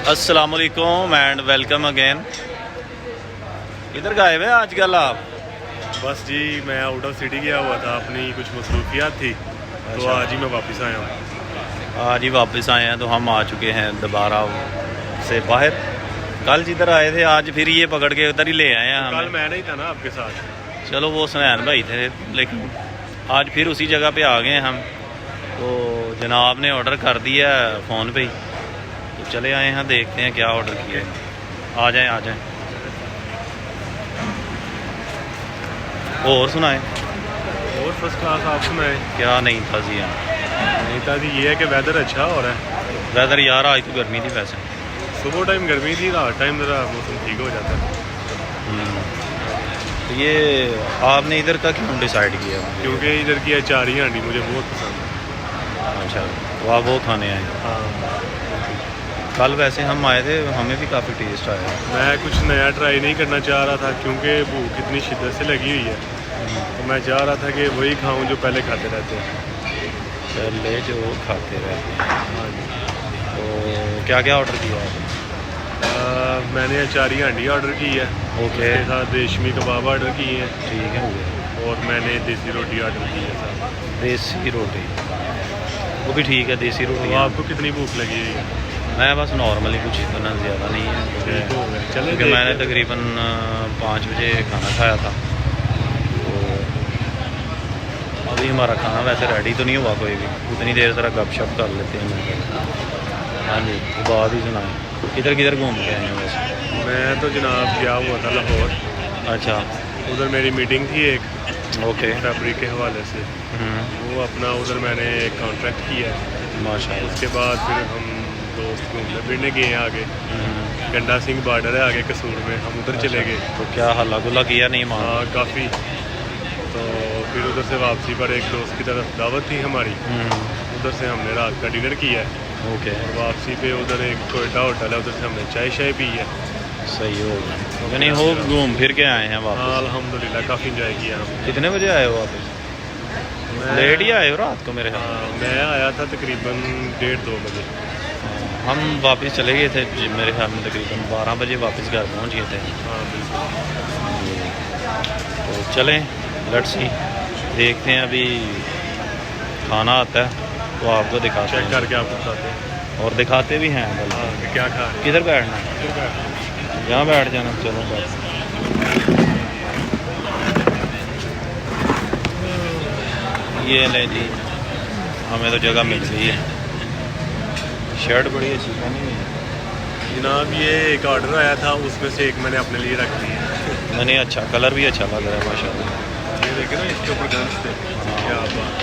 अस्सलाम वालेकुम and welcome again. इधर गए हुए आज कल आप? बस जी मैं आउट ऑफ सिटी गया हुआ था, अपनी कुछ मसरूफियात थी तो आज ही मैं वापस आया हूँ। आज ही वापस आए हैं तो हम आ चुके हैं दोबारा से बाहर। कल जिधर आए थे आज फिर ये पकड़ के उधर ही ले आए हैं कल हमें। मैं नहीं था ना आपके साथ। चलो वो सुनैन भाई थे, लेकिन आज फिर उसी जगह पे आ गए हम। तो जनाब ने ऑर्डर कर दिया फ़ोन पे ही, तो चले आए हैं, देखते हैं क्या ऑर्डर किया है। आ जाएं आ जाएं। और सुनाए और फर्स्ट क्लास, आप सुनाए? क्या नहीं था जी यहाँ? नहीं था जी, ये है कि वेदर अच्छा हो रहा है। वेदर यार आज तो गर्मी थी वैसे। सुबह टाइम गर्मी थी, रात टाइम ज़रा मौसम ठीक हो जाता है। तो ये आपने इधर का क्यों डिसाइड किया? क्योंकि इधर की अचारी हांडी मुझे बहुत पसंद है। अच्छा, तो आप वो खाने आए? हाँ, कल वैसे हम आए थे, हमें भी काफ़ी टेस्ट आया। मैं कुछ नया ट्राई नहीं करना चाह रहा था क्योंकि भूख इतनी शिद्दत से लगी हुई है, तो मैं चाह रहा था कि वही खाऊं जो पहले खाते रहते हैं। पहले जो खाते रहते हैं। हाँ जी। तो क्या क्या ऑर्डर किया आपने? मैंने अचारी हांडी ऑर्डर की है, ओके, उसके साथ रेशमी कबाब ऑर्डर किए हैं, ठीक है। और मैंने देसी रोटी ऑर्डर की है साहब। देसी रोटी वो भी ठीक है, देसी रोटी तो है। आपको कितनी भूख लगी है? मैं बस नॉर्मली, कुछ इतना ज़्यादा नहीं है ठीक हो गया, चले क्योंकि मैंने तकरीबन 5 बजे खाना खाया था। तो अभी हमारा खाना वैसे रेडी तो नहीं हुआ कोई भी, उतनी देर ज़रा गपशप कर लेते हैं। हाँ जी, तो बात ही सुनाएं, किधर किधर घूम के आए हैं वैसे? मैं तो जनाब गया हुआ था लाहौर। अच्छा, उधर मेरी मीटिंग थी एक ओके। फैब्रिक के हवाले से, वो अपना उधर मैंने एक कॉन्ट्रैक्ट किया है। माशाल्लाह। उसके बाद फिर हम दोस्त घूमने फिरने गए हैं आगे, गंडा सिंह बॉर्डर है आगे कसूर में, हम उधर चले गए। तो क्या हल्ला गुल्ला किया नहीं मां? हाँ काफ़ी। तो फिर उधर से वापसी पर एक दोस्त की तरफ दावत थी हमारी, उधर से हमने रात का डिनर किया है। ओके, और वापसी पे उधर एक कोयटा होटल है, उधर से हमने चाय शाय पी है। सही हो गया, यानी हो घूम फिर के आए हैं हाँ वापस। अल्हम्दुलिल्लाह काफ़ी इंजॉय किया हमने। कितने बजे आए हो वापस? लेट ही आए हो रात को मेरे ख्याल। हाँ, मैं आया था तकरीबन 1:30-2 बजे। हम वापस चले गए थे मेरे ख्याल में तकरीबन 12 बजे वापस घर पहुंच गए थे। हाँ बिल्कुल। तो चलें, लेट्स सी, देखते हैं। अभी खाना आता है तो आपको दिखाते चेक हैं, करके आपको बताते हैं। और दिखाते भी हैं। बल्कि हाँ कि क्या खा रहे किधर बैठना है? हैं। यहाँ बैठ जाना। चलो बैठ। ये ले जी, हमें तो जगह मिल गई है। शर्ट बड़ी अच्छी पहनी हुई है जनाब, ये एक ऑर्डर आया था, उसमें से एक मैंने अपने लिए रख ली है। मैंने। अच्छा, कलर भी अच्छा लग रहा है माशाल्लाह। ये देखे ना, इसके ऊपर गन्स थे। क्या बात।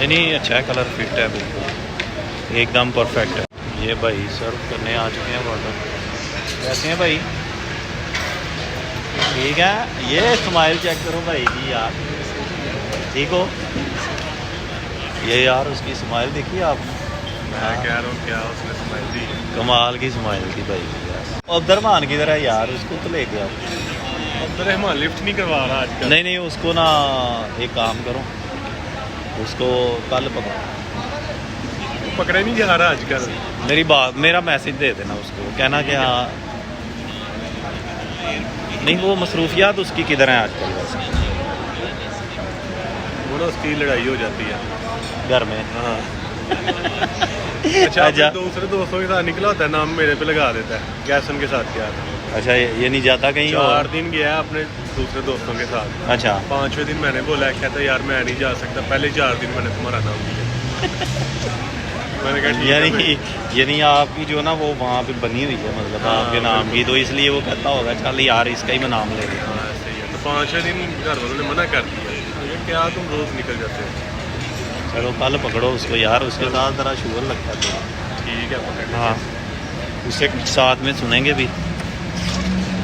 नहीं, अच्छा है, कलर फिट है बिल्कुल, एकदम परफेक्ट है। ये भाई सर्व करने आ चुके हैं ऑर्डर। कैसे हैं भाई? ठीक है। ये स्माइल चेक करो भाई की यार, ठीक हो? ये यार उसकी स्माइल देखिए आप। मैं कह रहा हूँ क्या उसने स्माइल दी। कमाल की स्माइल थी भाई यार। अब्दुलरहमान किधर है यार? उसको तो ले गया। अब्दुलरहमान लिफ्ट नहीं करवा रहा आजकल। नहीं नहीं, उसको ना एक काम करो, उसको कल पकड़ो। पकड़े नहीं जा रहा आजकल। मेरी बात, मेरा मैसेज दे देना उसको, कहना कि हाँ। नहीं, वो मसरूफियात उसकी किधर हैं आजकल वैसे? वो ना उसकी लड़ाई हो जाती है घर में। हाँ। अच्छा, अपने दूसरे दोस्तों के साथ निकला होता है, नाम मेरे पे लगा देता है। कैसन के साथ क्या था? अच्छा, ये नहीं जाता कहीं 4 दिन गया अपने दूसरे दोस्तों के साथ। अच्छा, 5वें दिन मैंने बोला, कहता यार मैं नहीं जा सकता, पहले 4 दिन मैंने तुम्हारा नाम लिया। मैंने कहा ठीक है भाई। यानी आपकी जो ना वो वहाँ पे बनी हुई है, मतलब हाँ, आपके नाम की, तो इसलिए वो कहता होगा चल यार इसका ही मैं नाम ले लिया। हाँ सही है। तो 5वें दिन घर वालों ने मना कर दिया, ये क्या तुम रोज़ निकल जाते हो। चलो कल पकड़ो उसको यार, उसके साथ ज़रा शुगर लगता है। ठीक है पकड़। हाँ, उसे कुछ साथ में सुनेंगे भी।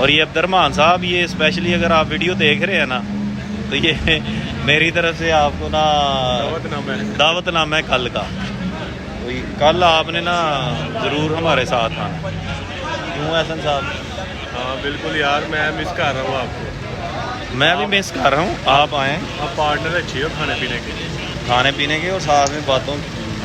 और ये अब्दुलरहमान साहब, ये स्पेशली अगर आप वीडियो देख रहे हैं ना, तो ये मेरी तरफ से आपको ना दावतनामा है कल का। तो कल आपने ना ज़रूर हमारे साथ आना। क्यों एहसन साहब? हाँ बिल्कुल यार, मैं मिस कर रहा हूँ आपको। मैं भी मिस कर रहा हूँ, आप आएँ। आप पार्टनर अच्छे हो खाने पीने के। खाने पीने के और साथ में बातों